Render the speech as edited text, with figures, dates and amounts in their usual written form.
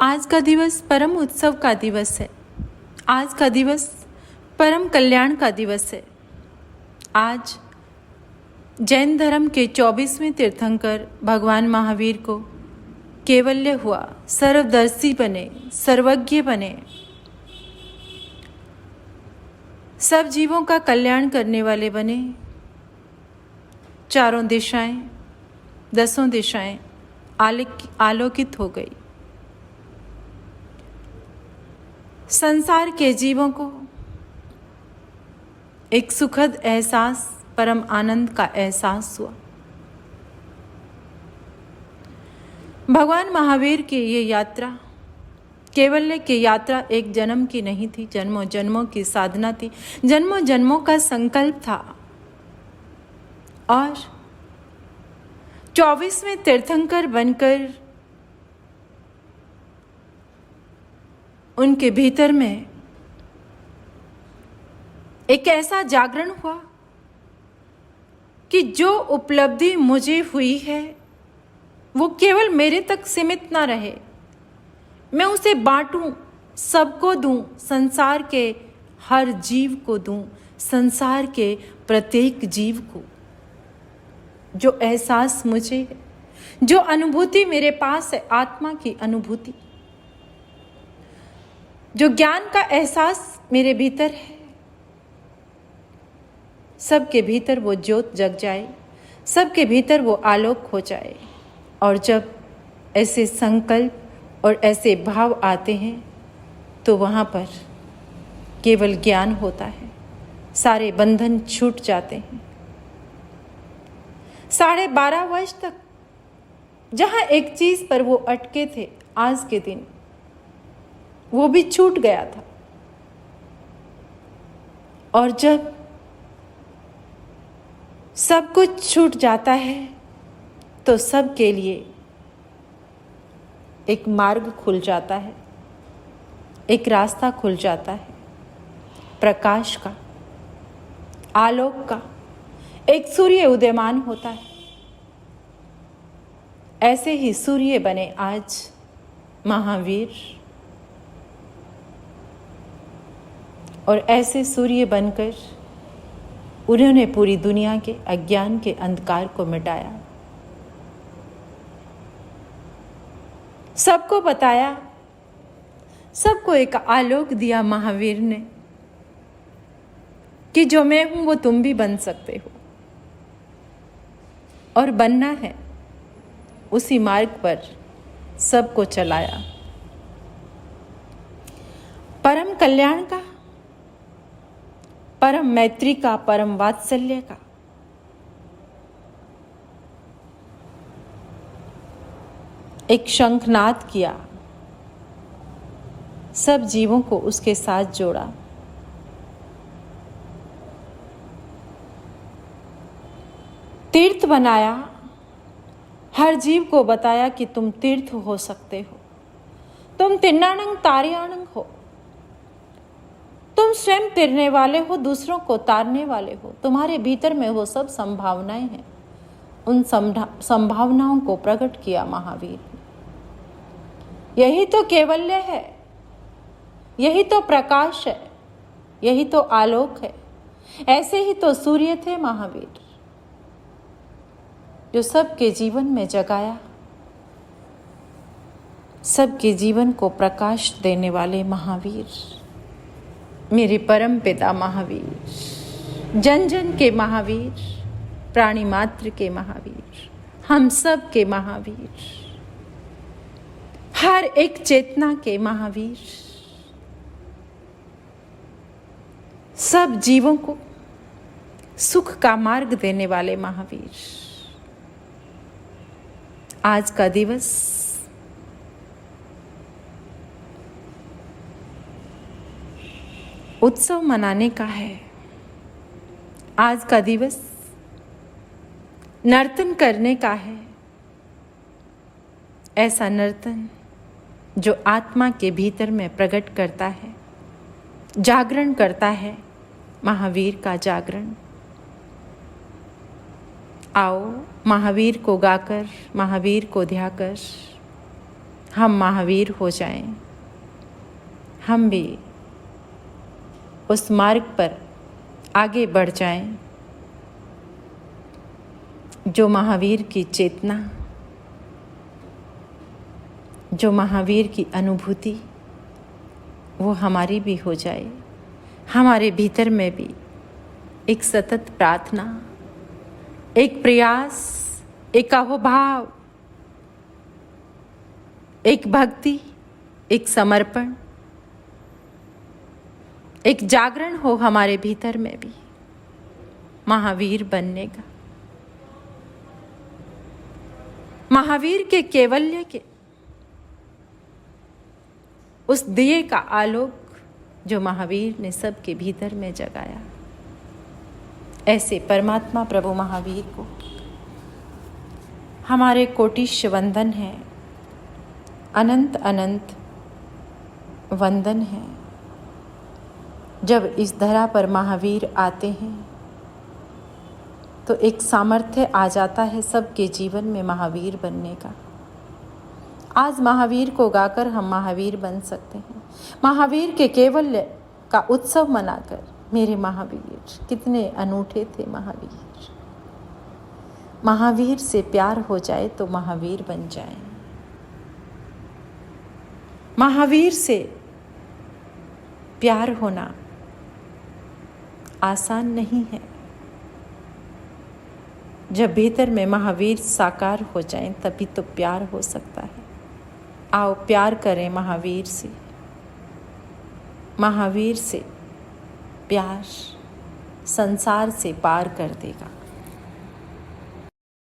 आज का दिवस परम उत्सव का दिवस है। आज का दिवस परम कल्याण का दिवस है। आज जैन धर्म के 24वें तीर्थंकर भगवान महावीर को कैवल्य हुआ, सर्वदर्शी बने, सर्वज्ञ बने, सब जीवों का कल्याण करने वाले बने। चारों दिशाएं, 10 दिशाएं आलोकित हो गई। संसार के जीवों को एक सुखद एहसास, परम आनंद का एहसास हुआ। भगवान महावीर की ये यात्रा, कैवल्य की यात्रा एक जन्म की नहीं थी, जन्मों जन्मों की साधना थी, जन्मों जन्मों का संकल्प था। और 24वें तीर्थंकर बनकर उनके भीतर में एक ऐसा जागरण हुआ कि जो उपलब्धि मुझे हुई है वो केवल मेरे तक सीमित ना रहे, मैं उसे बांटूं, सबको दूं, संसार के हर जीव को दूं, संसार के प्रत्येक जीव को। जो एहसास मुझे है, जो अनुभूति मेरे पास है, आत्मा की अनुभूति, जो ज्ञान का एहसास मेरे भीतर है, सबके भीतर वो ज्योत जग जाए, सबके भीतर वो आलोक हो जाए। और जब ऐसे संकल्प और ऐसे भाव आते हैं तो वहाँ पर केवल ज्ञान होता है, सारे बंधन छूट जाते हैं। 12.5 वर्ष तक जहाँ एक चीज पर वो अटके थे, आज के दिन वो भी छूट गया था। और जब सब कुछ छूट जाता है तो सबके लिए एक मार्ग खुल जाता है, एक रास्ता खुल जाता है, प्रकाश का, आलोक का। एक सूर्य उदयमान होता है। ऐसे ही सूर्य बने आज महावीर, और ऐसे सूर्य बनकर उन्होंने पूरी दुनिया के अज्ञान के अंधकार को मिटाया, सबको बताया, सबको एक आलोक दिया महावीर ने कि जो मैं हूं वो तुम भी बन सकते हो, और बनना है। उसी मार्ग पर सबको चलाया। परम कल्याण का, परम मैत्री का, परम वात्सल्य का, एक शंखनाद किया, सब जीवों को उसके साथ जोड़ा। तीर्थ बनाया, हर जीव को बताया कि तुम तीर्थ हो सकते हो, तुम तिन्नानंग तारियानंग हो, तुम स्वयं तिरने वाले हो, दूसरों को तारने वाले हो, तुम्हारे भीतर में वो सब संभावनाएं हैं। उन संभावनाओं को प्रकट किया महावीर ने। यही तो कैवल्य है, यही तो प्रकाश है, यही तो आलोक है। ऐसे ही तो सूर्य थे महावीर, जो सबके जीवन में जगाया, सबके जीवन को प्रकाश देने वाले महावीर, मेरे परम पिता महावीर, जन जन के महावीर, प्राणी मात्र के महावीर, हम सब के महावीर, हर एक चेतना के महावीर, सब जीवों को सुख का मार्ग देने वाले महावीर। आज का दिवस उत्सव मनाने का है। आज का दिवस नर्तन करने का है, ऐसा नर्तन जो आत्मा के भीतर में प्रकट करता है, जागरण करता है, महावीर का जागरण। आओ महावीर को गाकर, महावीर को ध्याकर हम महावीर हो जाएं, हम भी उस मार्ग पर आगे बढ़ जाएं जो महावीर की चेतना, जो महावीर की अनुभूति वो हमारी भी हो जाए। हमारे भीतर में भी एक सतत प्रार्थना, एक प्रयास, एक अहोभाव, एक भक्ति, एक समर्पण, एक जागरण हो हमारे भीतर में भी महावीर बनने का। महावीर के कैवल्य के उस दिए का आलोक जो महावीर ने सबके भीतर में जगाया, ऐसे परमात्मा प्रभु महावीर को हमारे कोटिश वंदन है, अनंत अनंत वंदन है। जब इस धरा पर महावीर आते हैं तो एक सामर्थ्य आ जाता है सबके जीवन में महावीर बनने का। आज महावीर को गाकर हम महावीर बन सकते हैं। महावीर के कैवल्य का उत्सव मनाकर, मेरे महावीर कितने अनूठे थे महावीर। महावीर से प्यार हो जाए तो महावीर बन जाए। महावीर से प्यार होना आसान नहीं है। जब भीतर में महावीर साकार हो जाएं तभी तो प्यार हो सकता है। आओ प्यार करें महावीर से। महावीर से प्यार संसार से पार कर देगा।